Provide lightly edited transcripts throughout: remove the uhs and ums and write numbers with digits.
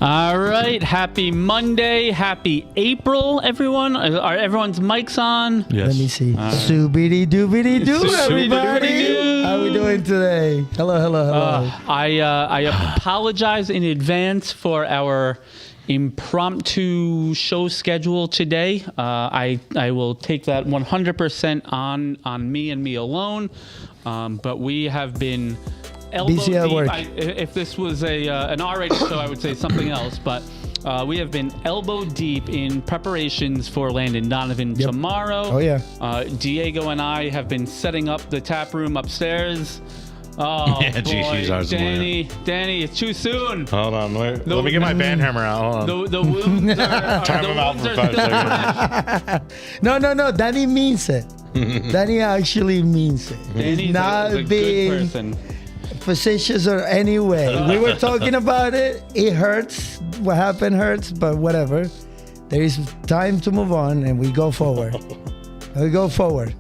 All right, happy Monday, happy April, everyone. Are everyone's mics on? Yes. Let me see. Soobity doobity doo, everybody. How are we doing today? Hello. I apologize in advance for our impromptu show schedule today. I will take that 100% on me and me alone. But we have been elbow busy at deep. work. If this was an R-rated show, I would say something else. But we have been elbow deep in preparations for Landon Donovan tomorrow. Oh, yeah. Diego and I have been setting up the tap room upstairs. Oh, Yeah, boy. geez, Danny, it's too soon. Hold on, let me get my band hammer out. Hold on. The wounds are... Time the him out wounds for are 5 seconds. No. Danny means it. Danny actually means it. Danny's He's not a good being person. facetious or any way. We were talking about it. It hurts. What happened hurts, but whatever. There is time to move on, and we go forward.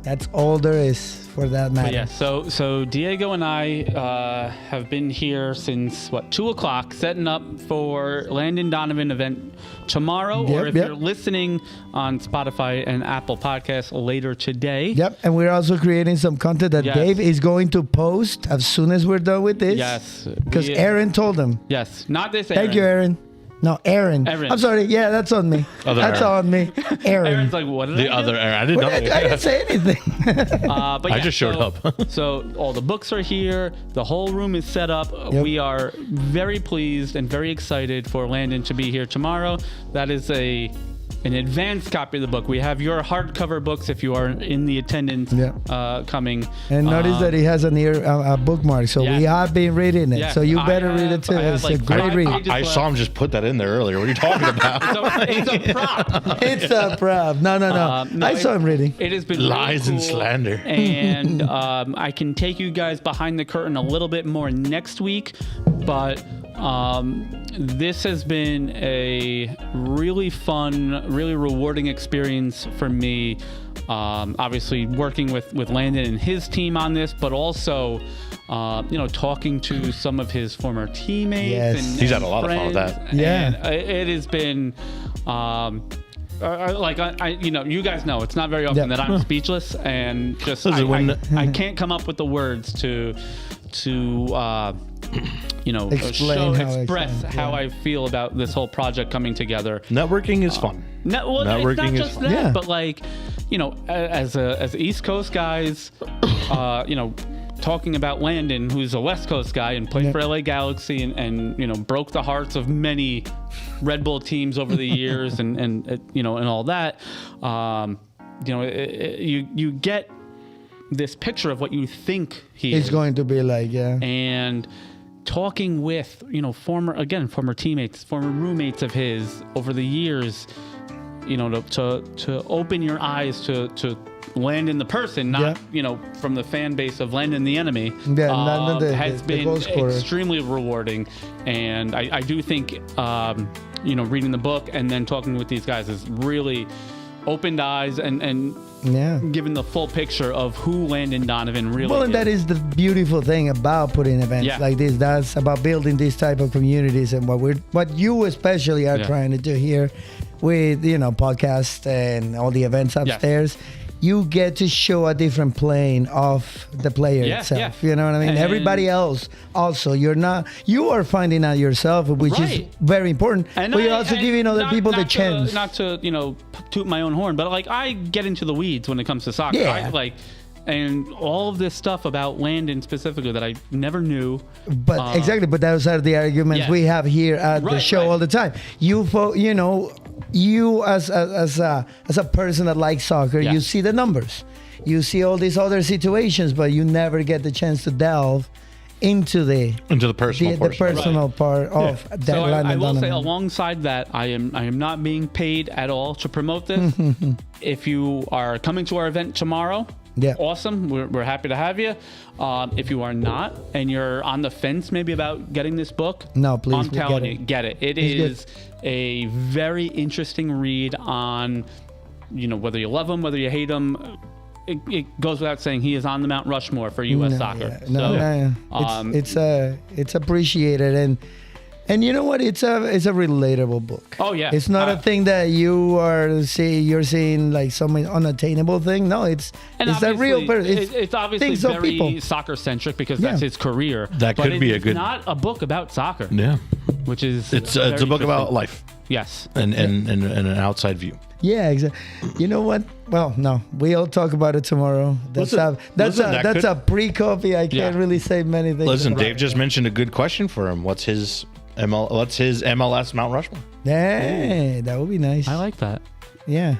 That's all there is for that matter. But yeah, so Diego and I have been here since 2 o'clock, setting up for Landon Donovan event tomorrow, or if you're listening on Spotify and Apple Podcasts later today. Yep, and we're also creating some content that Dave is going to post as soon as we're done with this. Yes, because Aaron told him. Yes, not this Aaron. Thank you, Aaron. No, Aaron. I'm sorry. Yeah, that's on me. That's on me. Aaron. Aaron's like, what did I do? Other Aaron. I didn't know. I didn't say anything. But I just showed up. So all the books are here. The whole room is set up. Yep. We are very pleased and very excited for Landon to be here tomorrow. That is an advanced copy of the book. We have your hardcover books if you are in the attendance coming. And notice that he has a bookmark, so we have been reading it. So you better read it too. It's a great read. I saw him just put that in there earlier. What are you talking about? It's a prop. It's a prop. No. I saw him reading. It has been lies really and cool. slander. And I can take you guys behind the curtain a little bit more next week, but this has been a really fun, really rewarding experience for me. Obviously working with Landon and his team on this, but also talking to some of his former teammates. Yes. And He's and had a lot of fun with friends. that. Yeah. And it has been you guys know it's not very often that I'm speechless and just I can't come up with the words to express how I feel about this whole project coming together. Networking is fun. Networking it's not just that, but as East Coast guys, talking about Landon, who's a West Coast guy and played for LA Galaxy and broke the hearts of many Red Bull teams over the years and all that. You get this picture of what you think he's going to be like, and talking with former teammates, former roommates of his over the years, to open your eyes to Landon the person, not from the fan base of Landon the enemy, has been extremely rewarding. And I do think reading the book and then talking with these guys has really opened eyes and given the full picture of who Landon Donovan really is. And that is the beautiful thing about putting events like this. That's about building these type of communities, and what you especially are trying to do here with podcasts and all the events upstairs. You get to show a different plane of the player itself. You know what I mean? And everybody else also, you are finding out yourself, which is very important. But you're also giving other people the chance. Not to toot my own horn, but I get into the weeds when it comes to soccer. And all of this stuff about Landon specifically that I never knew. But exactly, but those are the arguments we have here at the show all the time. You as a person that likes soccer, you see the numbers, you see all these other situations, but you never get the chance to delve into the personal part of that. So I will say, alongside that, I am not being paid at all to promote this. If you are coming to our event tomorrow, awesome. We're happy to have you. If you are not, and you're on the fence maybe about getting this book, please, I'm telling you, get it. It is a very interesting read on, whether you love him, whether you hate him. It goes without saying he is on the Mount Rushmore for U.S. soccer. It's appreciated, And you know what? It's a relatable book. Oh yeah, It's not a thing that you're seeing like some unattainable thing. No, it's a real person. It's obviously very soccer centric because that's his career. That could be a good. Not a book about soccer. Yeah, which is it's a book about life. Yes, and an outside view. Yeah, exactly. You know what? Well, no, we'll talk about it tomorrow. That's a pre-copy. I can't really say many things. Listen, Dave just mentioned a good question for him. What's his MLS Mount Rushmore? Yeah, that would be nice. I like that. Yeah.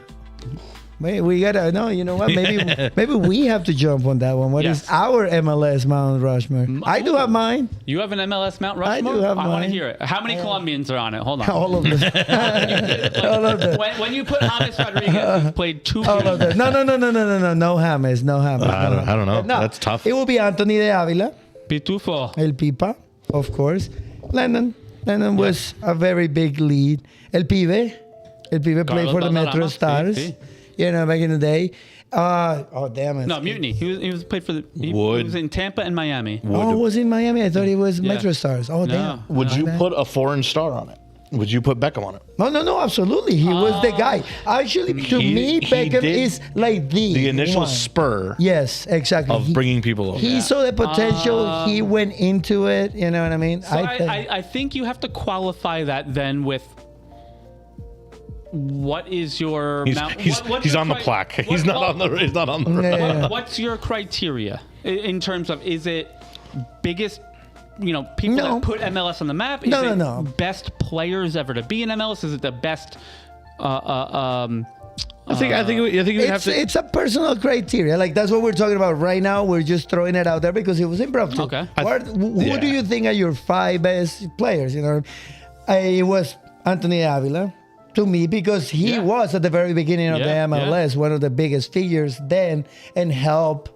Wait, we gotta know. You know what? Maybe we have to jump on that one. What is our MLS Mount Rushmore? I do have mine. You have an MLS Mount Rushmore? I do have mine. I want to hear it. How many Colombians are on it? Hold on. All of them. All of them. When you put James Rodriguez, who played 2 games. All of them. No. No James. No James. I don't know. No, that's tough. It will be Anthony de Avila. Pitufo. El Pipa, of course. Lennon was a very big lead. El Pibe played for the Metro Stars. Sí. You know, back in the day. Damn it. No, Mutiny. He was played for the. He was in Tampa and Miami. Was in Miami? I thought he was Metro Stars. Oh, damn. Would you put a foreign star on it? Would you put Beckham on it? No, absolutely. He was the guy. Actually, to me, Beckham is like the initial one. spur. Yes, exactly. Of bringing people over. He saw the potential. He went into it. You know what I mean? So I think you have to qualify that then with. What is your? He's on the plaque. He's not on the. Yeah. What's your criteria in terms of is it biggest? People that put MLS on the map. Is it best players ever to be in MLS? Is it the best? I think we have to. It's a personal criteria. Like that's what we're talking about right now. We're just throwing it out there because it was impromptu. Okay. Who do you think are your 5 best players? It was Anthony Avila. To me, because he was at the very beginning of the MLS, one of the biggest figures then, and help,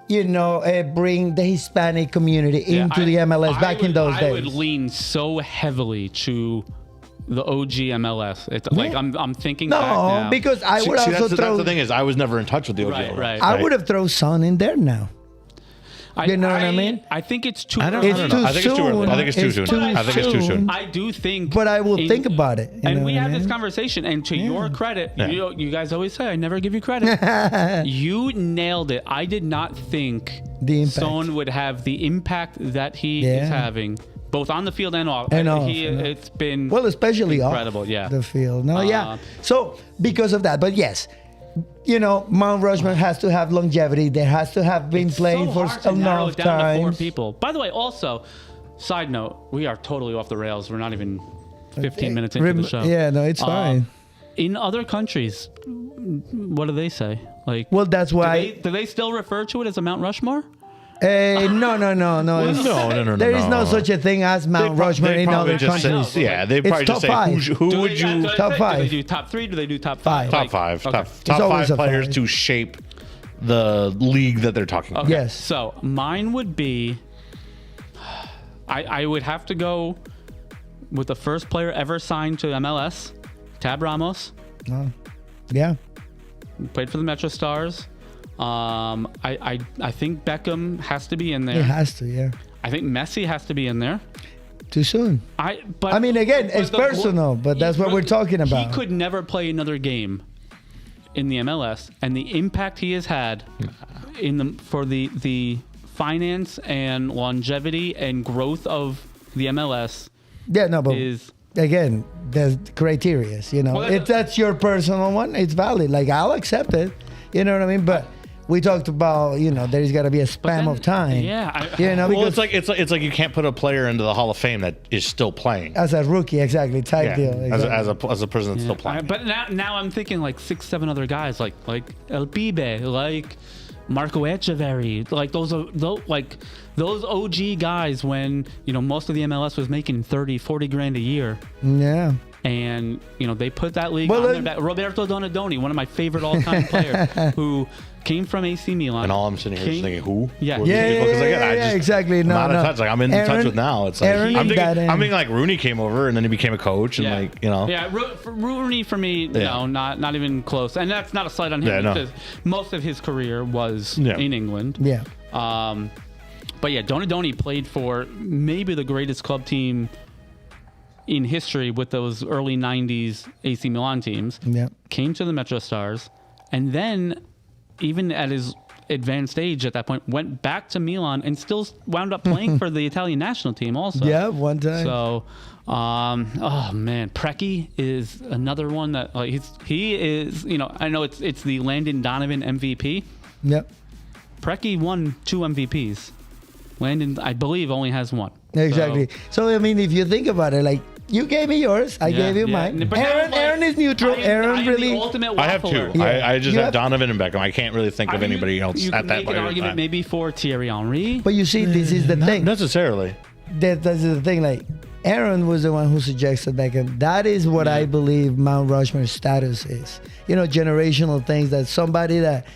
bring the Hispanic community into the MLS in those days. I would lean so heavily to the OG MLS. It's like I'm thinking. No, because I would also throw. That's the thing is, I was never in touch with the OG. Right. I would have thrown Son in there now. You know what I mean? I think it's too. I don't know. I think it's too early. I think it's too soon. I do think. But I will think about it. And we had this conversation. And to your credit, you guys always say I never give you credit. You nailed it. I did not think Son would have the impact that he is having, both on the field and off. It's been especially incredible. Off the field. No, So because of that, but yes. Mount Rushmore has to have longevity. There has to have been playing for enough time. 4 people. By the way, also, side note, we are totally off the rails. We're not even 15 minutes into the show. Yeah, no, it's fine. In other countries, what do they say? That's why. Do they still refer to it as a Mount Rushmore? No. No. There is no such a thing as Mount Rushmore in other countries. They probably just say who would you top 5? Do they do top 3? Do they do top 5? Top 5. Top 5 players to shape the league that they're talking about. Okay. Yes. So mine would be. I would have to go with the first player ever signed to MLS, Tab Ramos. Yeah. Played for the Metro Stars. I think Beckham has to be in there. It has to, yeah. I think Messi has to be in there. Too soon. Again, it's personal, but that's what we're talking about. He could never play another game in the MLS, and the impact he has had for the finance and longevity and growth of the MLS. Yeah, no, but again, there's criteria. That's your personal one. It's valid. Like I'll accept it. You know what I mean? But we talked about, there's got to be a span of time. Yeah. Because it's like you can't put a player into the Hall of Fame that is still playing as a rookie, exactly type deal. Exactly. As a person that's still playing. But now I'm thinking like 6-7 other guys like El Pibe, like Marco Echeverri, like those OG guys when most of the MLS was making 30-40 grand a year. Yeah. And they put that league on their back. Roberto Donadoni, one of my favorite all-time players, who came from AC Milan. And all I'm sitting here is thinking, who? Yeah, exactly. I'm out of touch. Like I'm in touch with now. It's like I'm thinking like Rooney came over and then he became a coach and Yeah, Rooney for me, no, not even close. And that's not a slight on him because most of his career was in England. Yeah. But yeah, Donadoni played for maybe the greatest club team in history with those early 90s AC Milan teams. Yeah. Came to the Metro Stars, and then even at his advanced age at that point, went back to Milan and still wound up playing for the Italian national team also. Yeah, one time. So, oh man, Preki is another one that he is, you know, I know it's the Landon Donovan MVP. Yep. Preki won 2 MVPs. Landon, I believe, only has 1. Exactly. So, I mean, if you think about it, like, you gave me yours, I gave you mine. But Aaron is neutral. Aaron really. I have 2. Yeah. I just have Donovan and Beckham. I can't really think of anybody else at that point. You make an argument maybe for Thierry Henry. But you see, this is the thing. Not necessarily. That's the thing. Like, Aaron was the one who suggested Beckham. That is what I believe Mount Rushmore's status is. You know, generational things, that somebody that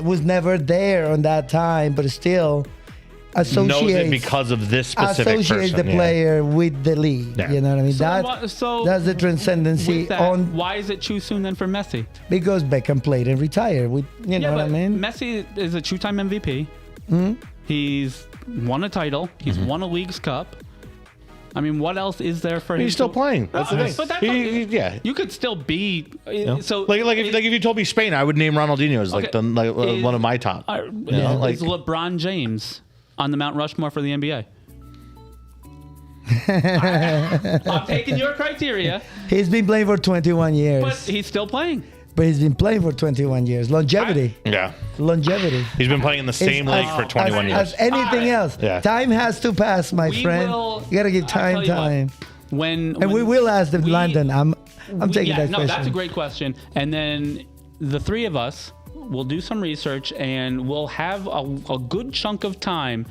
was never there on that time, but still associates knows it because of this specific associates person. the player with the league. Yeah. You know what I mean? So that's the transcendency. Why is it too soon then for Messi? Because Beckham played and retired. You know what I mean? Messi is a 2-time MVP. Mm-hmm. He's won a title. He's won a League's Cup. I mean, what else is there for him? He's still playing. That's the thing. But that's you could still be. So like if you told me Spain, I would name Ronaldinho as one of my top. Is LeBron James on the Mount Rushmore for the NBA? I'm taking your criteria. He's been playing for 21 years. But he's still playing. But he's been playing for 21 years. Longevity. Longevity. He's been playing in the same league for 21 years. As anything else. Yeah. Time has to pass, my friend. You got to give time. And we will ask them, London. I'm taking that question. No, that's a great question. And then the 3 of us will do some research, and we'll have a good chunk of time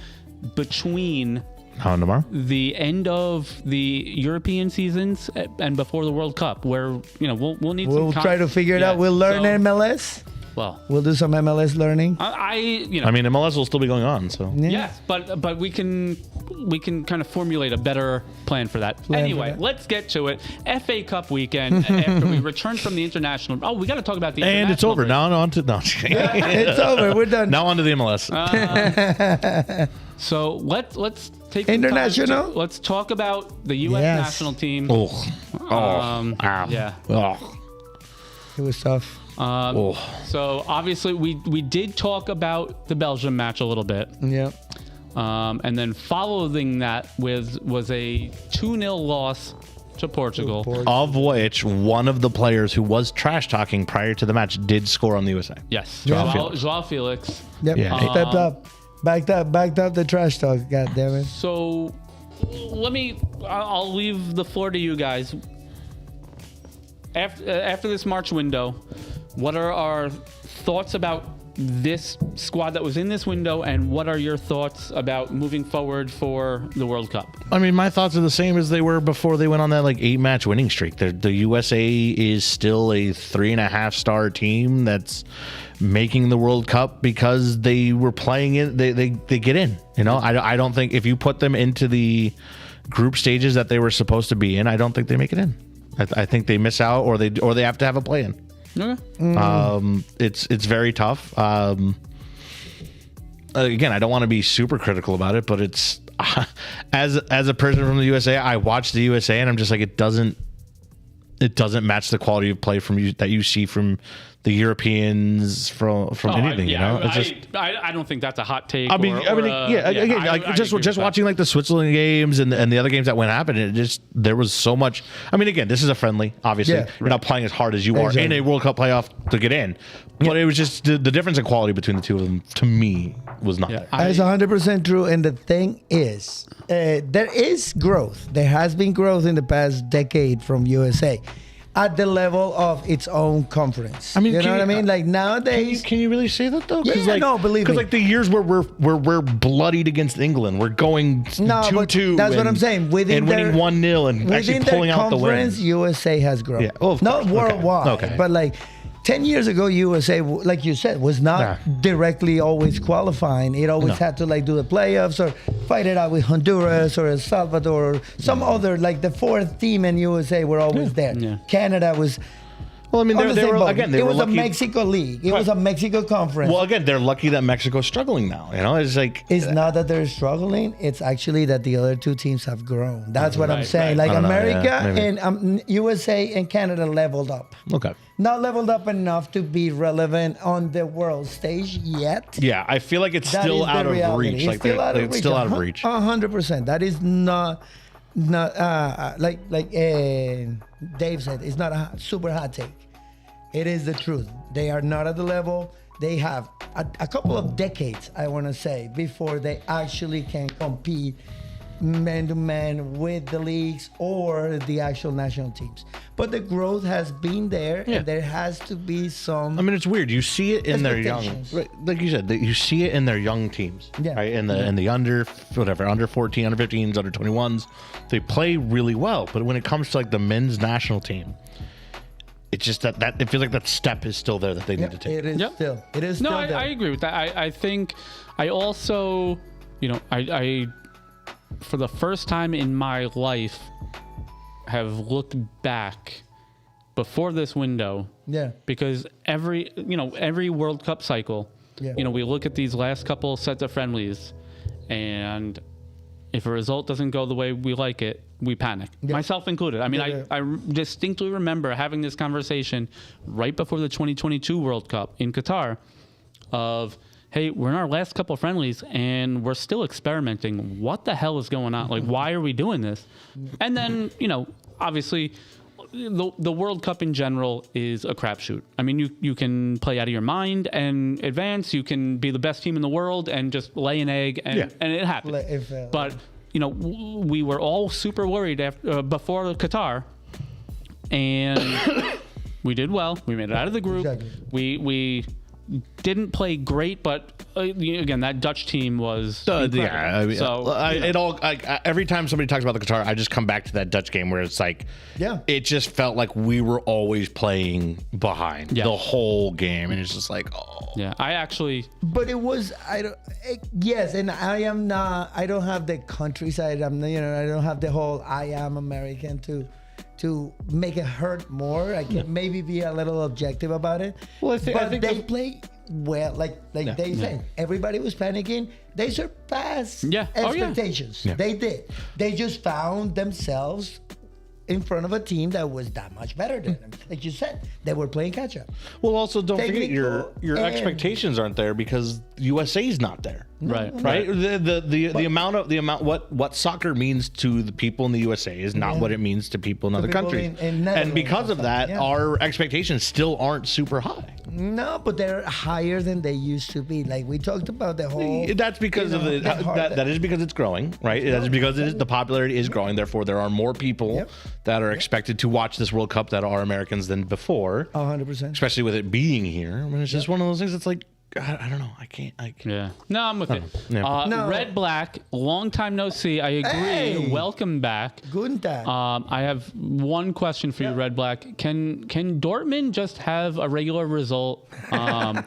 between tomorrow? The end of the European seasons and before the World Cup, where we'll need. We'll try to figure it out. We'll learn MLS. Well, we'll do some MLS learning. I mean, MLS will still be going on. So yes, but we can kind of formulate a better plan for that. Anyway, let's get to it. FA Cup weekend after we return from the international. Oh, we got to talk about the and it's over now. It's over. We're done. Now on to the MLS. So let's take international. Let's talk about the U.S. national team. Yeah. It was tough. So obviously we did talk about the Belgium match a little bit. Yeah. And then following that was a 2-0 loss to Portugal. Of which one of the players who was trash talking prior to the match did score on the USA. Yes. Joao Felix. Yep. Yeah. Stepped up. Backed up the trash talk. God damn it. So I'll leave the floor to you guys. After this March window, what are our thoughts about this squad that was in this window, and what are your thoughts about moving forward for the World Cup? I mean, my thoughts are the same as they were before they went on that 8-match winning streak. The USA is still a 3.5-star team that's making the World Cup because they were playing it. They get in. I don't think if you put them into the group stages that they were supposed to be in, I don't think they make it in. I think they miss out, or they have to have a play-in. Okay. It's very tough. Again, I don't want to be super critical about it, but it's as a person from the USA, I watch the USA and I'm just like, it doesn't match the quality of play that you see from the Europeans from anything. I don't think that's a hot take. Just watching the Switzerland games and the other games that went happen, there was so much. I mean, again, this is a friendly. Obviously, you're not playing as hard as you are in a World Cup playoff to get in. But it was just the difference in quality between the two of them, to me, was not there. That's 100% true. And the thing is, there is growth. There has been growth in the past decade from USA at the level of its own conference. I mean, you know what I mean? Nowadays, can you really say that though? No, believe me. Because the years where we're bloodied against England, we're going 2-2. That's what I'm saying. Winning 1-0 and actually pulling out the wins. USA has grown. Yeah. Not worldwide, but 10 years ago, USA, like you said, was not directly always qualifying. It always had to do the playoffs or fight it out with Honduras or El Salvador or some other, the fourth team in USA were always there. Yeah. Canada was... Well, I mean, On the they same were boat. again. They it were was lucky. a Mexico league. It was a Mexico conference. Well, again, they're lucky that Mexico's struggling now. You know, it's like It's not that they're struggling. It's actually that the other two teams have grown. That's what I'm saying. right. Like I don't know, America yeah, maybe. and USA and Canada leveled up. okay. Not leveled up enough to be relevant on the world stage yet. Yeah, I feel like it's That still is the out of reality. reach. It's Like still out of it's reach. still out of reach. 100%. That is not like Dave said. It's not a super hot take. It is the truth. They are not at the level. They have a couple of decades, I want to say, before they actually can compete man to man with the leagues or the actual national teams. But the growth has been there, Yeah. and there has to be some. I mean, it's weird. You see it in their young, Expectations. right, like you said, you see it in their young teams, Yeah. right? In the under under 14, under 15s, under 21s, they play really well. But when it comes to like the men's national team, it's just that it feels like that step is still there that they need to take. It is Yep. still. It is No, still there. I agree with that. I think I also, I for the first time in my life have looked back before this window Yeah. because every World Cup cycle, Yeah. we look at these last couple sets of friendlies, and if a result doesn't go the way we like it, we panic, myself included. I mean, Yeah. I distinctly remember having this conversation right before the 2022 World Cup in Qatar of, hey, we're in our last couple of friendlies and we're still experimenting. What the hell is going on? Like, why are we doing this? And then, obviously, the World Cup in general is a crapshoot. I mean, you can play out of your mind and advance. You can be the best team in the world and just lay an egg, and it happens. But we were all super worried before Qatar, and we did well. We made it out of the group. Exactly. We didn't play great, but again, that Dutch team was incredible. Yeah, I mean, so every time somebody talks about the Qatar, I just come back to that Dutch game where it's like, it just felt like we were always playing behind the whole game, and it's just like, I actually. But it was yes, and I don't have the countryside. I don't have the whole I am American to make it hurt more. I can maybe be a little objective about it. Well, I think they play well. Like they said, everybody was panicking. They surpassed expectations. Yeah. They did. They just found themselves in front of a team that was that much better than them. Like you said, they were playing catch up. Well, also don't forget your and- expectations aren't there because USA's not there. Right. The amount what soccer means to the people in the USA is not what it means to people in other people countries. in Netherlands and because of that, yeah. our expectations still aren't super high. No, but they're higher than they used to be. Like we talked about the whole. That's because of that is because it's growing, right? That is because the popularity is growing. Therefore, there are more people that are expected to watch this World Cup that are Americans than before. 100%. Especially with it being here. I mean, it's just one of those things that's like, I don't know. I can't. Yeah. No, I'm with you. Yeah. No. Red Black, long time no see. I agree. Hey. Welcome back. Guten Tag. I have one question for you, Red Black. Can Dortmund just have a regular result?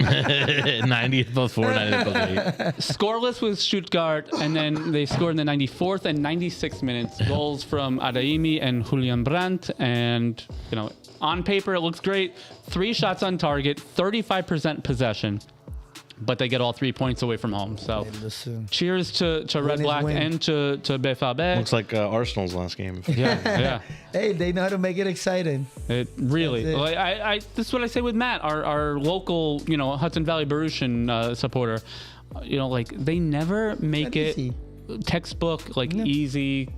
90th plus 4, 90th plus 8. Scoreless with Stuttgart, and then they scored in the 94th and 96th minutes. Goals from Adeyemi and Julian Brandt, and on paper it looks great. 3 shots on target, 35% possession. But they get all 3 points away from home. So cheers to Red Black and to BFAB. Looks like Arsenal's last game. Yeah. Hey, they know how to make it exciting. It really. That's it. This is what I say with Matt, our local, Hudson Valley Baruchian supporter. They never make it easy. textbook, easy,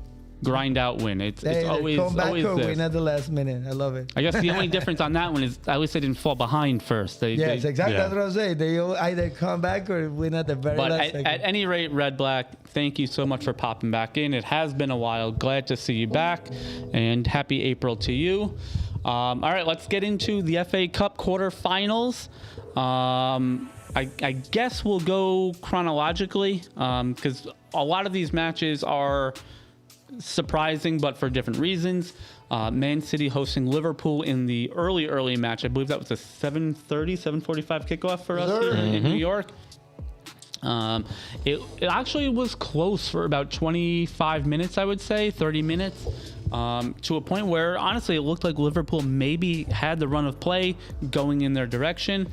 grind out win. It's always come back always or this. win at the last minute. I love it. I guess the only difference on that one is at least they didn't fall behind first. Yes, exactly. That's what I was saying. They either come back or win at the very But last second. at any rate, Red Black, thank you so much for popping back in. It has been a while. Glad to see you back, and happy April to you. All right, let's get into the FA Cup quarterfinals. I guess we'll go chronologically because a lot of these matches are surprising, but for different reasons. Man City hosting Liverpool in the early match. I believe that was a 7:45 kickoff for us here in New York. It actually was close for about 25 minutes, I would say, 30 minutes. to a point where, honestly, it looked like Liverpool maybe had the run of play going in their direction.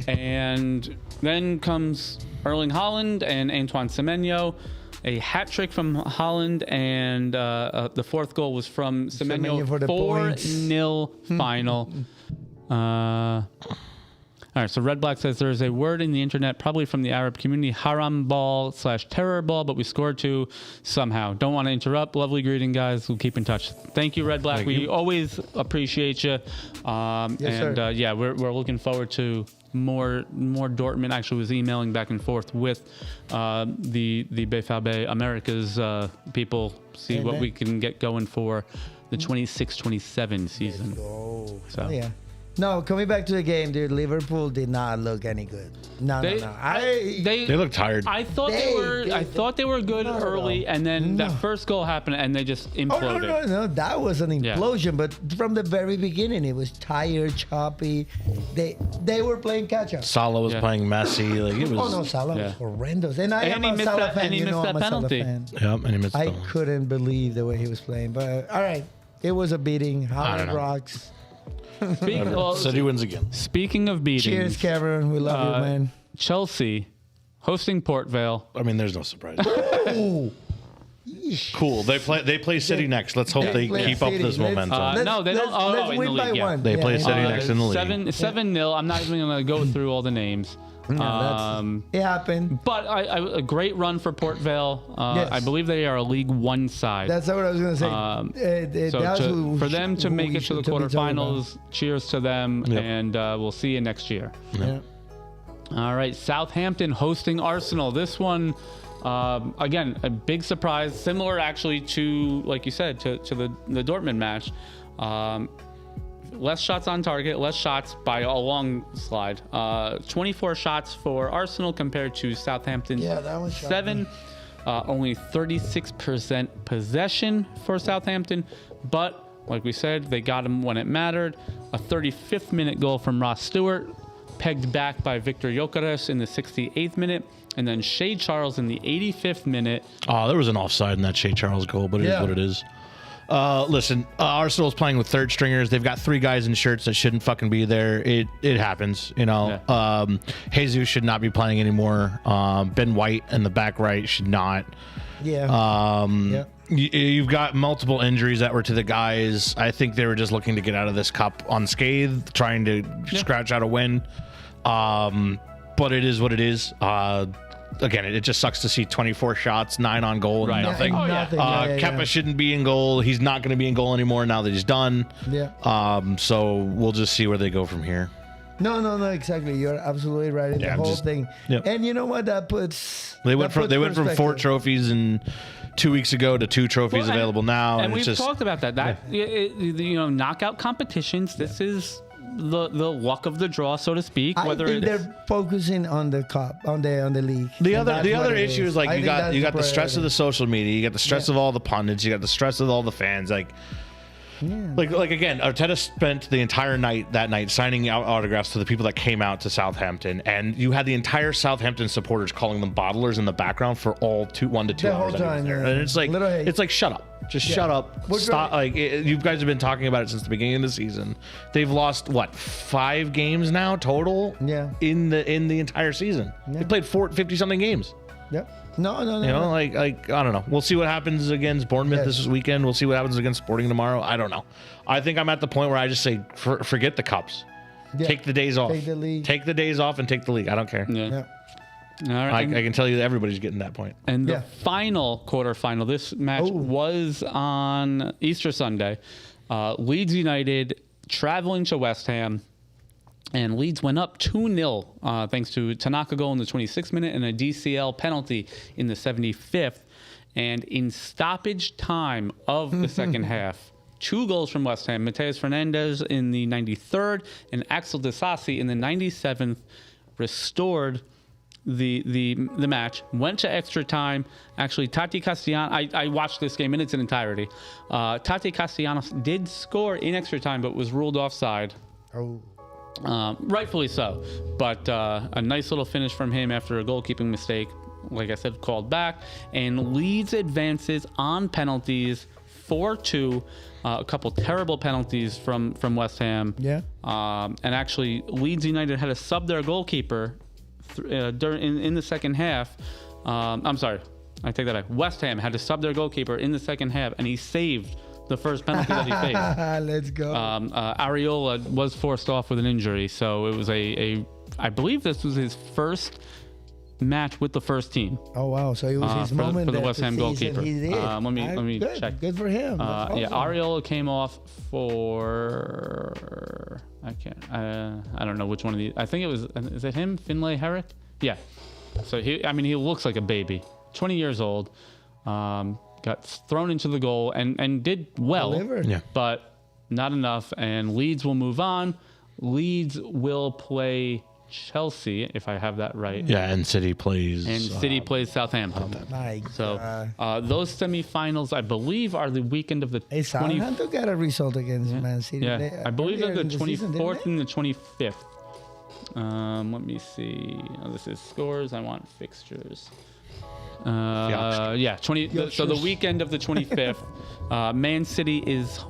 And then comes Erling Haaland and Antoine Semenyo. A hat trick from Haaland, and the fourth goal was from Semenyo for the 4-0 final. All right, so Red Black says there's a word in the internet, probably from the Arab community, haram ball / terror ball, but we scored 2 somehow. Don't want to interrupt. Lovely greeting, guys. We'll keep in touch. Thank you, Red Black. Thank we you. always appreciate you. Sir. Yeah, we're looking forward to more Dortmund. Actually, was emailing back and forth with the BFAB Americas people, see what we can get going for the 26-27 season. Oh, So. yeah. No, coming back to the game, dude. Liverpool did not look any good. No. They look tired. I thought I thought they were good early, and then that first goal happened, and they just imploded. No. That was an implosion. But from the very beginning, it was tired, choppy. They were playing catch up. Salah was playing messy. Like it was. Oh no, Salah was horrendous. And I am he a missed Salah that- fan. and he You missed know that I'm a Salah penalty. fan. Yeah, and he missed I the- couldn't believe the way he was playing. But all right, it was a beating. don't Haaland know. rocks. City wins again. Speaking of beatings, Cheers, Cameron. We love you, man. Chelsea hosting Port Vale. I mean, there's no surprise. Cool. They play City next. Let's hope they play keep up City. this momentum. No, they don't. Let's in win the by league, yeah. one. They play City yeah. next in the league. 7-0. I'm not even going to go through all the names. It happened. But a great run for Port Vale. Yes. I believe they are a League One side. That's what I was going to say. So for them to make it to the be talking quarterfinals, cheers to them, Yep. and we'll see you next year. about. Yeah. All right, Southampton hosting Arsenal. This one, again, a big surprise. Similar, actually, to, like you said, to the Dortmund match. Less shots on target, less shots by a long slide. 24 shots for Arsenal compared to Southampton's Yeah, that was 7. Only 36% possession for Southampton. But, like we said, they got him when it mattered. A 35th minute goal from Ross Stewart, pegged back by Victor Gyökeres in the 68th minute. And then Shea Charles in the 85th minute. Oh, there was an offside in that Shea Charles goal, but it is what it is. Listen, Arsenal's playing with third stringers. They've got 3 guys in shirts that shouldn't fucking be there. It happens, you know. Yeah. Jesus should not be playing anymore. Ben White in the back right should not. Yeah. You've got multiple injuries that were to the guys. I think they were just looking to get out of this cup unscathed, trying to scratch out a win. But it is what it is. Again, it just sucks to see 24 shots, 9 on goal, and nothing. Oh, yeah. Kepa shouldn't be in goal. He's not going to be in goal anymore now that he's done. Yeah. So we'll just see where they go from here. No, exactly. You're absolutely right in the whole thing. Yep. And you know what? That puts They went from 4 perspective. trophies and 2 weeks ago to 2 trophies Well, available now, And and we've it's just talked about that. You know, knockout competitions. This is the luck of the draw, so to speak. I Whether think it's they're focusing on the cup, on the league. The And that's other what it issue is like I you think got that's the stress of priority. the social media, you got the stress of all the pundits, you got the stress of all the fans. Like again, Arteta spent the entire that night signing out autographs to the people that came out to Southampton, and you had the entire Southampton supporters calling them bottlers in the background for all 1 to 2 The whole hours. that he was time, there. yeah. And it's like Little hate. shut up, just shut up, We're stop. great. Like you guys have been talking about it since the beginning of the season. They've lost 5 games now total. Yeah. In the entire season, they played 50 something games. Yep. No. You know, like I don't know. We'll see what happens against Bournemouth this weekend. We'll see what happens against Sporting tomorrow. I don't know. I think I'm at the point where I just say forget the cups. Yeah. Take the days off. Take the league. Take the days off and take the league. I don't care. yeah. Yeah. All right. I can tell you that everybody's getting that point. And the Yeah. final quarterfinal, this match was on Easter Sunday. Leeds United traveling to West Ham, and Leeds went up 2-0 thanks to Tanaka goal in the 26th minute and a DCL penalty in the 75th. And in stoppage time of the second half, 2 goals from West Ham. Mateus Fernandes in the 93rd and Axel Disasi in the 97th restored the match. Went to extra time. Actually, Tati Castellanos, I watched this game in its entirety. Tati Castellanos did score in extra time, but was ruled offside. Oh. Rightfully so. But a nice little finish from him after a goalkeeping mistake, like I said, called back. And Leeds advances on penalties 4-2. A couple terrible penalties from West Ham. Yeah. And actually, Leeds United had to sub their goalkeeper in the second half. I'm sorry, I take that back. West Ham had to sub their goalkeeper in the second half, and he saved the first penalty that he faced. Let's go. Areola was forced off with an injury, so it was I believe this was his first match with the first team. Oh wow! So it was his moment for the West Ham goalkeeper. Let me good. check. Good for him. That's Yeah, awesome. Areola came off for I don't know which one of these. I think it was. Is it him? Finlay Herrick? Yeah. So he looks like a baby. 20 years old. Got thrown into the goal and did well. Delivered. Yeah. But not enough. And Leeds will move on. Leeds will play Chelsea, if I have that right. Yeah, and City plays. And City plays Southampton. My So God. those semifinals, I believe, are the weekend of the Hey, 20. Southampton got a result against Man City. Yeah, I believe they're earlier the in the season, didn't 24th they? and the 25th. Let me see. Oh, this is scores. I want fixtures. Yeah, 20. So the weekend of the 25th, Man City is.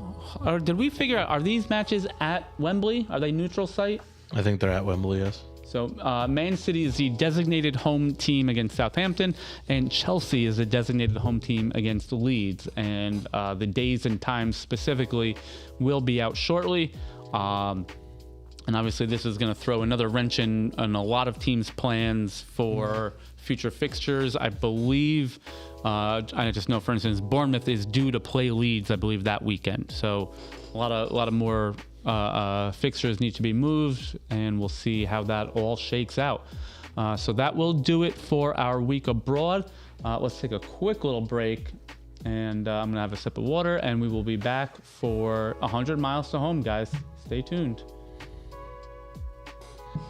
Or did we figure out? Are these matches at Wembley? Are they neutral site? I think they're at Wembley, yes. So Man City is the designated home team against Southampton, and Chelsea is the designated home team against Leeds. And the days and times specifically will be out shortly. And obviously this is going to throw another wrench in a lot of teams' plans for future fixtures. I believe, I just know, for instance, Bournemouth is due to play Leeds, I believe, that weekend. So a lot of more fixtures need to be moved, and we'll see how that all shakes out. So that will do it for our week abroad. Let's take a quick little break, and I'm going to have a sip of water, and we will be back for 100 miles to home, guys. Stay tuned.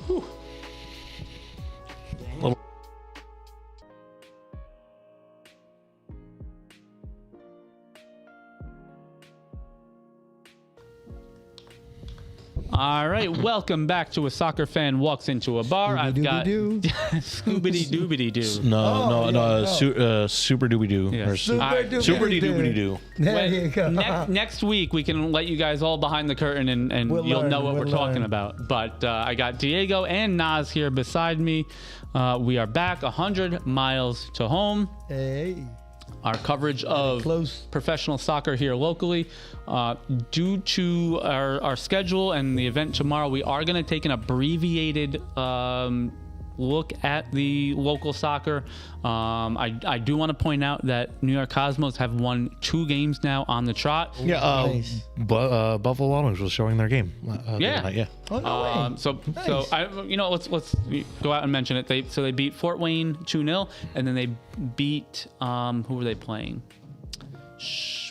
Whew. All right, welcome back to A Soccer Fan Walks Into a Bar. I've got Scoobity Doobity Doo. No, Super Doobie Doo. Yeah. Super Doobity Doo. There you go. Next week, we can let you guys all behind the curtain, and We'll you'll learn, know what we'll we're talking learn. about. But I got Diego and Naz here beside me. We are back 100 miles to home. Hey. Our coverage of Close. professional soccer here locally. Due to our schedule and the event tomorrow, we are going to take an abbreviated look at the local soccer. I do want to point out that New York Cosmos have won 2 games now on the trot. Yeah, Nice. Buffalo Wild Wings was showing their game. The Yeah. other night, yeah. Oh, no way. So Nice. let's go out and mention it. They beat Fort Wayne 2-0, and then they beat who were they playing?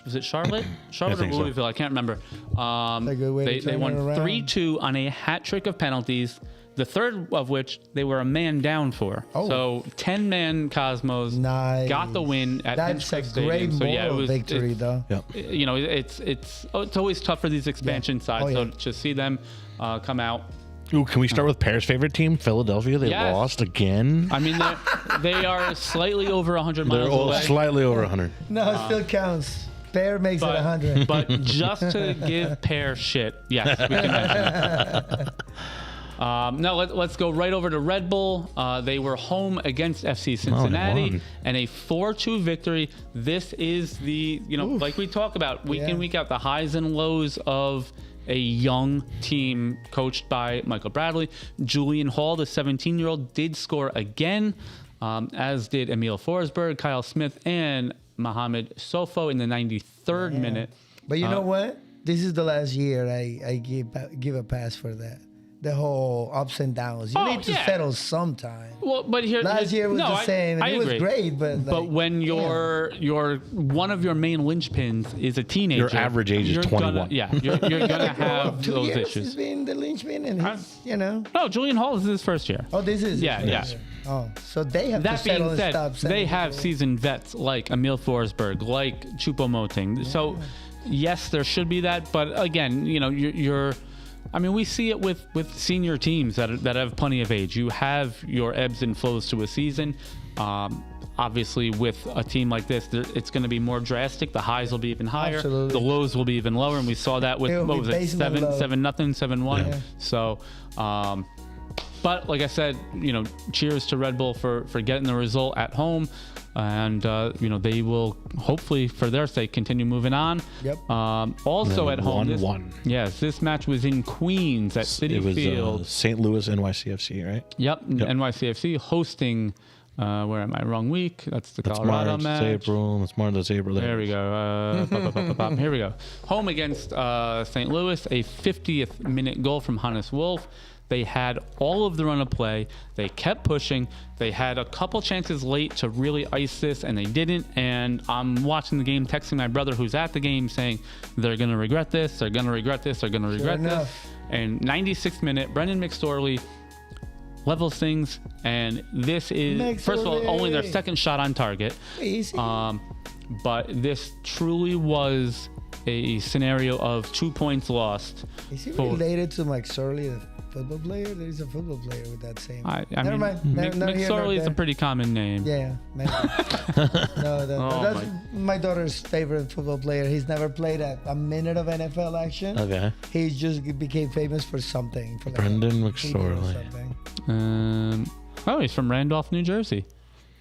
Was it Charlotte? Charlotte or think so. Louisville? I can't remember. a good way to They turn won it around. 3-2 on a hat trick of penalties. The third of which they were a man down for. Oh. So 10-man Cosmos Nice. got the win at That's a Pinchcliffe Stadium. great So yeah, it moral was victory, though. Yeah. You know, it's always tough for these expansion sides. Oh, yeah. So to see them come out. Ooh, can we start with Pear's favorite team, Philadelphia? They Yes. lost again. I mean, they are slightly over 100 miles They're away. slightly over 100. No, it still counts. Pear makes it 100. But just to give Pear shit, yes, we can mention it. No, let's go right over to Red Bull. They were home against FC Cincinnati won. and a 4-2 victory. This is the, like we talk about week in, week out, the highs and lows of a young team coached by Michael Bradley. Julian Hall, the 17-year-old, did score again, as did Emil Forsberg, Kyle Smith, and Mohamed Sofo in the 93rd minute. But you know what? This is the last year I give a pass for that. The whole ups and downs. You need to settle sometime. Well, but here Last year was the same. And it was agree. great, but When your one of your main linchpins is a teenager, Your average age is you're 21. You're gonna have 2 those years issues. He's been the linchpin, and he's, No, Julian Hall is his first year. Oh, this is Yeah. Oh, so they have That to settle being said, and stop. they have seasoned vets like Emil Forsberg, like Choupo-Moting. So yes, there should be that, but again, I mean, we see it with senior teams that have plenty of age. You have your ebbs and flows to a season. Obviously, with a team like this, it's going to be more drastic. The highs will be even higher. Absolutely. The lows will be even lower, and we saw that with what was it, 7-0, 7-1. Yeah. So, but like I said, cheers to Red Bull for getting the result at home. And they will hopefully, for their sake, continue moving on. Yep. Also at home, 1-1. Yes, this match was in Queens at Citi Field. St. Louis NYCFC, right? Yep. NYCFC hosting. Where am I? Wrong week. That's the Colorado match. That's April. That's March. That's April. There we go. Here we go. Home against St. Louis. A 50th minute goal from Hannes Wolf. They had all of the run of play. They kept pushing. They had a couple chances late to really ice this, and they didn't. And I'm watching the game, texting my brother who's at the game, saying, they're going to regret this. They're going to regret this. They're going to regret this. And 96th minute, Brendan McSorley levels things. And this is, first of all, only their second shot on target. Easy. But this truly was a scenario of 2 points lost. Is he related to McSorley, the football player? There's a football player with that same. Never mind. McSorley is a pretty common name. Yeah. Maybe. That's my daughter's favorite football player. He's never played a minute of NFL action. Okay. He just became famous for something. For Brendan McSorley. He's from Randolph, New Jersey.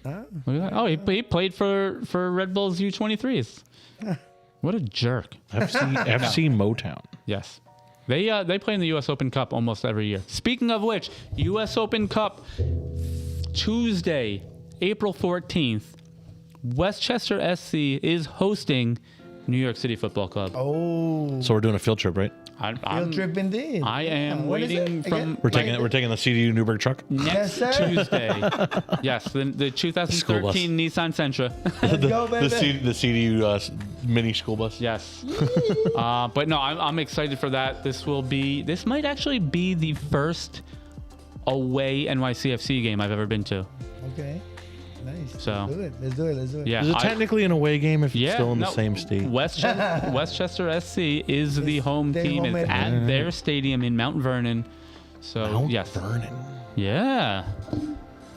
Oh, Look at that. He played for Red Bull's U23s. What a jerk. FC Motown. Yes. They play in the U.S. Open Cup almost every year. Speaking of which, U.S. Open Cup, Tuesday, April 14th, Westchester SC is hosting New York City Football Club. Oh. So we're doing a field trip, right? Field trip indeed. I am waiting from... We're taking the CDU Newburgh truck? Next Tuesday. Yes, the 2013 Nissan Sentra. Let's go, baby. The CDU mini school bus? Yes. But no, I'm excited for that. This might actually be the first away NYCFC game I've ever been to. Okay. Nice. So Let's do it. Yeah. Is it technically an away game if it's still in the same state? Westchester SC is the home team. It's at their stadium in Mount Vernon. So Mount Vernon. Yeah.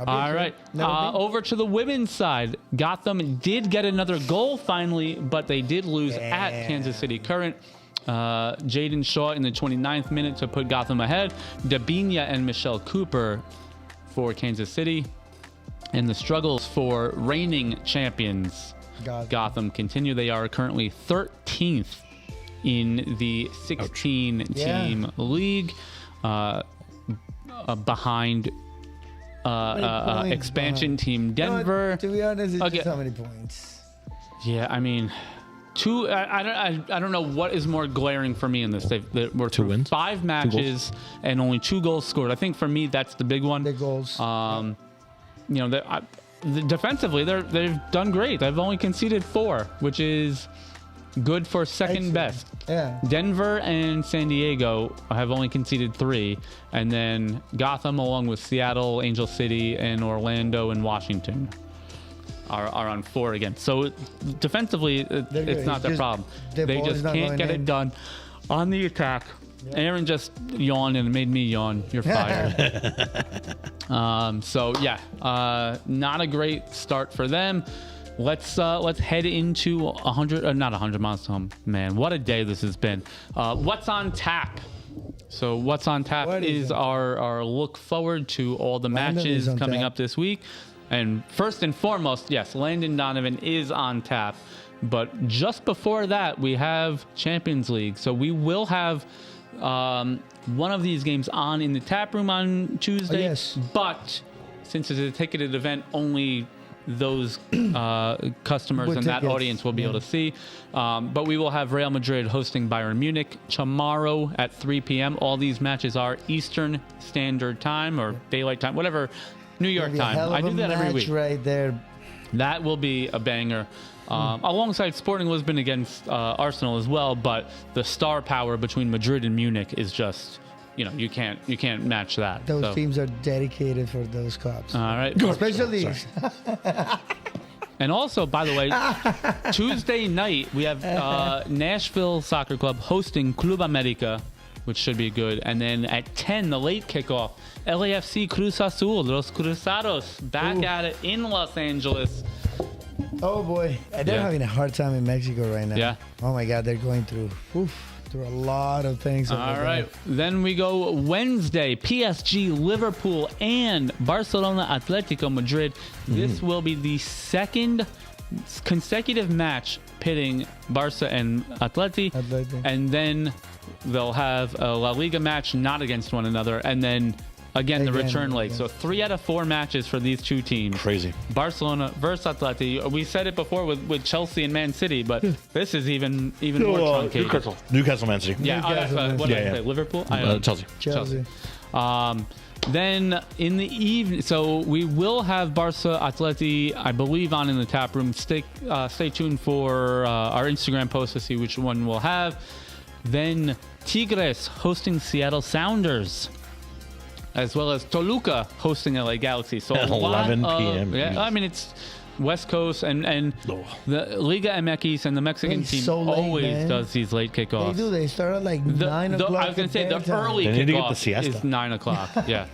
All right. Over to the women's side. Gotham did get another goal finally, but they did lose at Kansas City Current. Jaden Shaw in the 29th minute to put Gotham ahead. Dabinia and Michelle Cooper for Kansas City. And the struggles for reigning champions Gotham continue. They are currently 13th in the 16-team league, behind expansion team Denver. No, to be honest, it's just how many points? Yeah, I mean, two. I don't know what is more glaring for me in this. We're 2 wins, 5 matches, and only 2 goals scored. I think for me that's the big one. The goals. Defensively, they've done great. They've only conceded 4, which is good for second best. Yeah. Denver and San Diego have only conceded 3, and then Gotham, along with Seattle, Angel City, and Orlando and Washington, are on 4 again. So defensively, it's not their problem. They just can't get it done on the attack. Yep. Aaron just yawned and it made me yawn. You're fired. Not a great start for them. Let's head into 100, not 100 miles to home. Man, what a day this has been. What's on tap? So what's on tap is our look forward to all the matches coming up this week. And first and foremost, yes, Landon Donovan is on tap. But just before that, we have Champions League. So we will have one of these games on in the tap room on Tuesday. Yes. But since it's a ticketed event, only those customers and that audience will be able to see. But we will have Real Madrid hosting Bayern Munich tomorrow at 3 p.m. All these matches are Eastern Standard Time or Daylight Time, whatever, New York time. I do that every week. Right there. That will be a banger. Alongside Sporting Lisbon against Arsenal as well, but the star power between Madrid and Munich is just, you can't match that. Those teams are dedicated for those cups. All right. Especially. And also, by the way, Tuesday night, we have Nashville Soccer Club hosting Club America which should be good. And then at 10, the late kickoff, LAFC Cruz Azul, Los Cruzados, back at it in Los Angeles. Oh boy, they're having a hard time in Mexico right now. Yeah. Oh my God, they're going through a lot of things. All right. Then we go Wednesday, PSG, Liverpool, and Barcelona Atletico Madrid. This will be the second consecutive match pitting Barca and Atleti. And then they'll have a La Liga match not against one another. And then again, the return leg. So 3 out of 4 matches for these two teams. Crazy. Barcelona versus Atleti. We said it before with Chelsea and Man City, but this is even more truncated. Newcastle, Man City. Yeah, what did I say? Liverpool? Chelsea. Then in the evening, so we will have Barca Atleti, I believe, on in the tap room. Stay tuned for our Instagram post to see which one we'll have. Then Tigres hosting Seattle Sounders, as well as Toluca hosting LA Galaxy. So at 11 p.m. Yeah, I mean, it's West Coast and the Liga MX and the Mexican team always does these late kickoffs. They do. They start at like 9 o'clock. I was going to say the early kickoff is 9 o'clock. Yeah.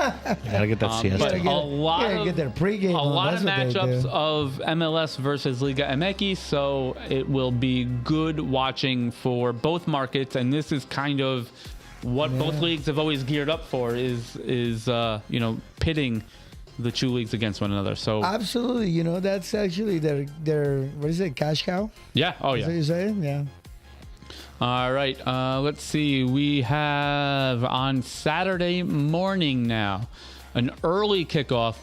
You got to get that siesta. But a lot of matchups do. of MLS versus Liga MX, so it will be good watching for both markets. And this is kind of what both leagues have always geared up for is pitting the two leagues against one another. So absolutely, that's actually their what is it, cash cow? Yeah. Oh yeah. Is that what you're saying? Yeah. All right. Let's see. We have on Saturday morning now an early kickoff.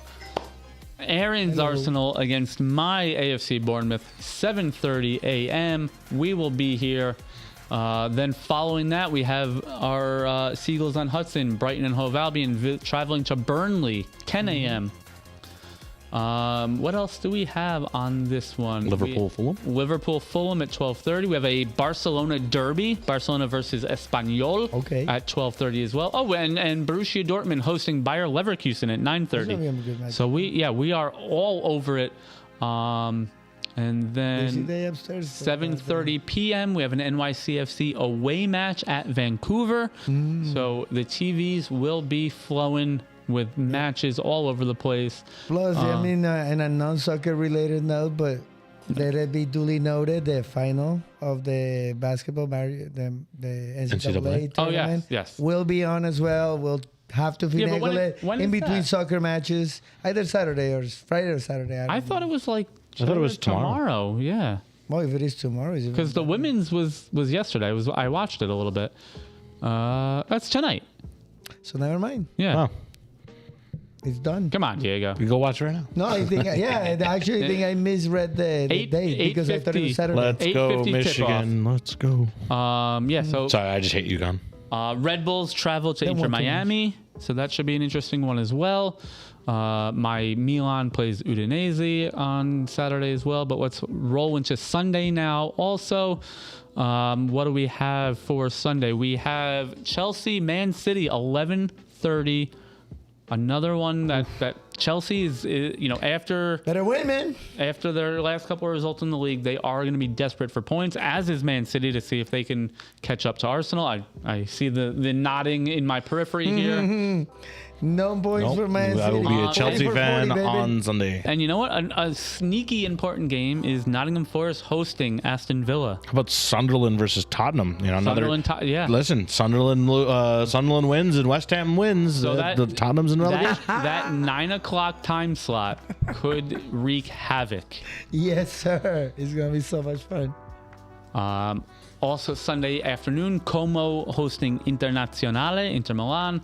Aaron's Arsenal against my AFC Bournemouth, 7:30 a.m. We will be here. Then following that, we have our Seagulls on Hudson, Brighton and Hove Albion traveling to Burnley, 10 a.m. What else do we have on this one? Liverpool Fulham at 12:30. We have a Barcelona derby, Barcelona versus Espanyol at 12:30 as well. Oh, and Borussia Dortmund hosting Bayer Leverkusen at 9:30. So we are all over it. And then 7:30 p.m. we have an NYCFC away match at Vancouver. So the TVs will be flowing with matches all over the place. Plus, in a non-soccer related note, but let it be duly noted, the final of the basketball, the NCAA tournament will be on as well. We'll have to finagle it in between soccer matches, either Saturday or Friday or Saturday. I thought it was like... I thought it was tomorrow. Yeah. Well, if it is tomorrow, because the women's was yesterday. I watched it a little bit. That's tonight. So never mind. Yeah. Wow. It's done. Come on, Diego. We go watch right now. No, I think I actually think I misread the date because I thought it was Saturday. Let's go, Michigan. Let's go. So sorry, I just hate UConn. Red Bulls travel to Inter Miami, so that should be an interesting one as well. My Milan plays Udinese on Saturday as well, but let's roll into Sunday now. Also, what do we have for Sunday? We have Chelsea, Man City, 11:30. Another one that Chelsea is, after better win, man. After their last couple of results in the league, they are going to be desperate for points, as is Man City, to see if they can catch up to Arsenal. I see the nodding in my periphery here. No points for Man City. I will be a Chelsea fan on Sunday. And you know what? A sneaky important game is Nottingham Forest hosting Aston Villa. How about Sunderland versus Tottenham? Listen, Sunderland wins and West Ham wins. So the Tottenham's in relegation. That 9 o'clock time slot could wreak havoc. Yes, sir. It's going to be so much fun. Also Sunday afternoon, Como hosting Internazionale, Inter Milan.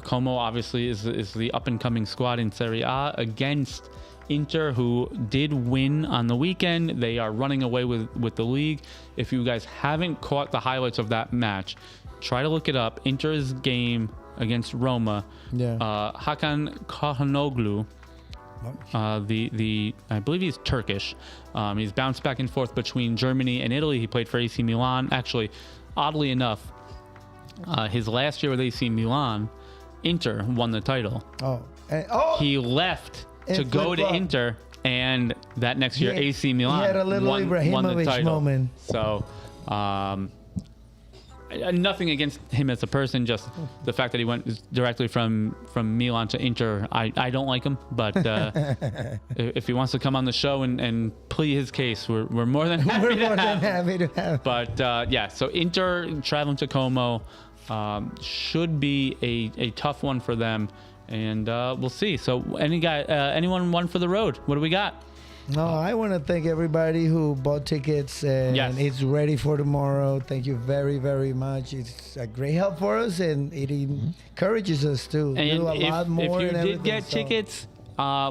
Como obviously is the up-and-coming squad in Serie A against Inter, who did win on the weekend. They are running away with the league. If you guys haven't caught the highlights of that match, try to look it up. Inter's game against Roma. Hakan Çalhanoğlu, I believe he's Turkish. He's bounced back and forth between Germany and Italy. He played for AC Milan. Actually, oddly enough, his last year with AC Milan, Inter won the title. He left to go to Inter, and that next year AC Milan had a little won the title. moment. So nothing against him as a person, just the fact that he went directly from Milan to Inter. I don't like him, but if he wants to come on the show and plead his case, we're more than happy to have. But yeah, so Inter traveling to Como should be a tough one for them, and we'll see. So anyone one for the road? What do we got? No, I want to thank everybody who bought tickets and it's ready for tomorrow. Thank you very, very much. It's a great help for us, and it encourages us to do a lot more. If you did get tickets,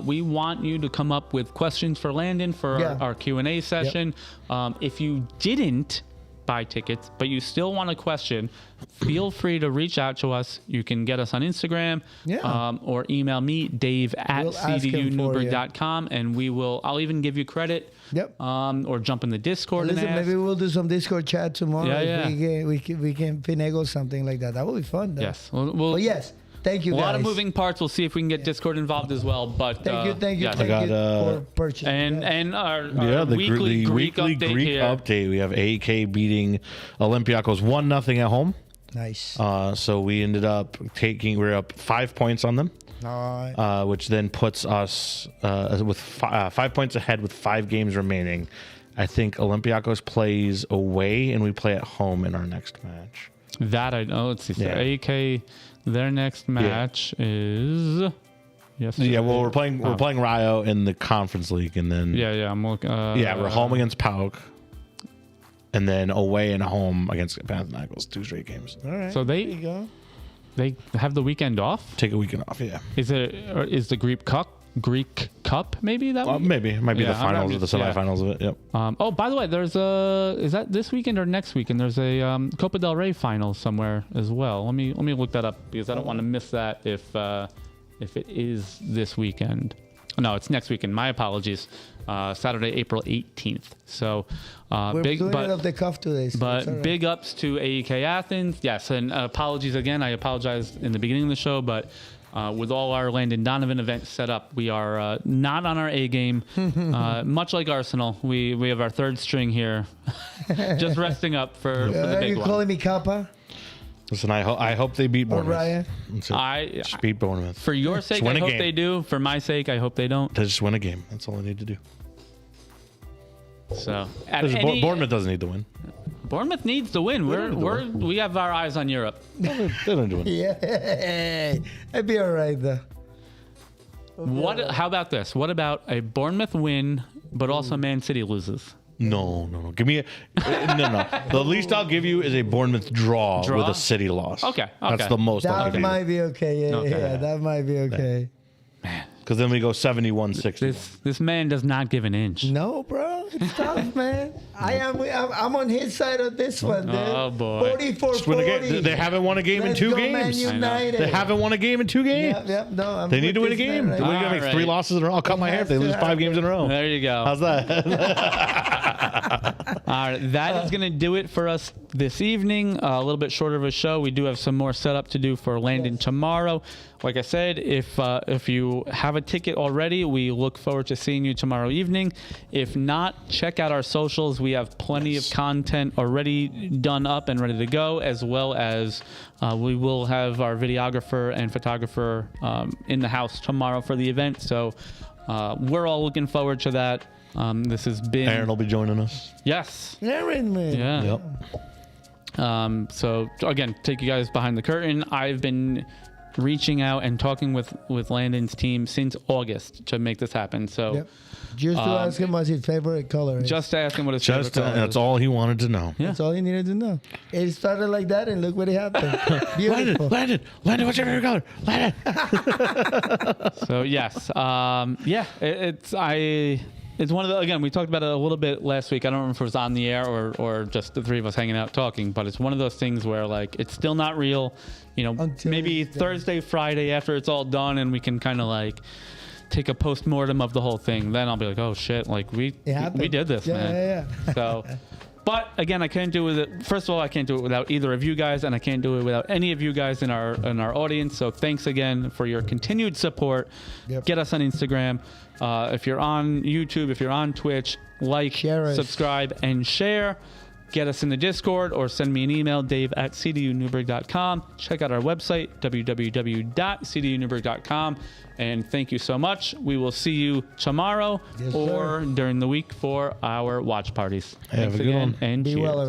we want you to come up with questions for Landon for our Q&A session. If you didn't buy tickets, but you still want a question, feel free to reach out to us. You can get us on Instagram or email me, dave@cdunewburgh.com, and I'll even give you credit. Or jump in the Discord and ask. Maybe we'll do some Discord chat tomorrow. We can finagle something like that. That will be fun, though. Yes. Yes. Thank you, guys. A lot of moving parts. We'll see if we can get Discord involved as well. But thank you for purchasing. And our the weekly Greek update. We have AEK beating Olympiacos 1-0 at home. Nice. So we ended up we're up 5 points on them, which then puts us with 5 points ahead with 5 games remaining. I think Olympiacos plays away and we play at home in our next match. That I know. Let's see. So AEK. Their next match is yesterday. Yeah, well, we're playing Rayo in the Conference League, and then I'm looking. we're home against PAOK, and then away and home against Panathinaikos. 2 straight games. All right. So there you go. They have the weekend off. Take a weekend off. Yeah. Is the Greek Cup maybe that? Maybe it might be the finals or the semifinals of it. Yep. Oh, by the way, there's is that this weekend or next weekend? There's a Copa del Rey final somewhere as well. Let me look that up because I don't want to miss that if it is this weekend. No, it's next weekend. My apologies. Saturday, April 18th. So we're doing it off the cuff today. So but big ups to AEK Athens. Yes, and apologies again. I apologized in the beginning of the show, but. With all our Landon Donovan events set up, we are not on our A game. Much like Arsenal, we have our third string here, just resting up for the big one. Are you calling me Kappa? Listen, I hope they beat Bournemouth. Ryan? Just beat Bournemouth. For your sake, I hope they do. For my sake, I hope they don't. They just win a game. That's all I need to do. So Bournemouth doesn't need to win. Bournemouth needs to win. We have our eyes on Europe. They don't do it. Yeah, I'd be all right though. How about this? What about a Bournemouth win, but also Man City loses? No. Give me no. The least I'll give you is a Bournemouth draw? With a City loss. Okay. That's the most. That might be okay. Yeah, that might be okay. Man. Because then we go 71-60. This man does not give an inch. No, bro. It's tough, man. I'm on his side of this one, dude. Oh, boy. 44-40. They haven't won a game in 2 games. They haven't won a game in 2 games. Yep. No, they need to win a game. Right. We're going to make 3 losses in a row. I'll cut my hair if they lose 5 games in a row. There you go. How's that? All right. That is going to do it for us this evening. A little bit shorter of a show. We do have some more setup to do for Landon tomorrow. Like I said, if you have a ticket already, we look forward to seeing you tomorrow evening. If not, check out our socials. We have plenty of content already done up and ready to go, as well as we will have our videographer and photographer in the house tomorrow for the event. So we're all looking forward to that. This has been... Aaron will be joining us. Yes. Aaron, man. Yeah. Yep. So again, take you guys behind the curtain. I've been reaching out and talking with Landon's team since August to make this happen. So just to ask him what's his favorite color is. Just to ask him what his favorite color is. That's all he wanted to know. Yeah. That's all he needed to know. It started like that, and look what happened. Beautiful. Landon, what's your favorite color? Landon. So yes, it's one of the, again, we talked about it a little bit last week. I don't remember if it was on the air or just the 3 of us hanging out talking, but it's one of those things where like it's still not real. Maybe Thursday, Friday after it's all done and we can kind of like take a post-mortem of the whole thing. Then I'll be like, oh shit, like we did this, man. Yeah. So, but again, I can't do it. First of all, I can't do it without either of you guys, and I can't do it without any of you guys in our audience. So thanks again for your continued support. Yep. Get us on Instagram. If you're on YouTube, if you're on Twitch, like, subscribe, and share. get us in the Discord or send me an email, dave@cdunewburgh.com. Check out our website, www.cdunewburgh.com. And thank you so much. We will see you tomorrow or during the week for our watch parties. Have a good one. And Be cheers. well, everybody.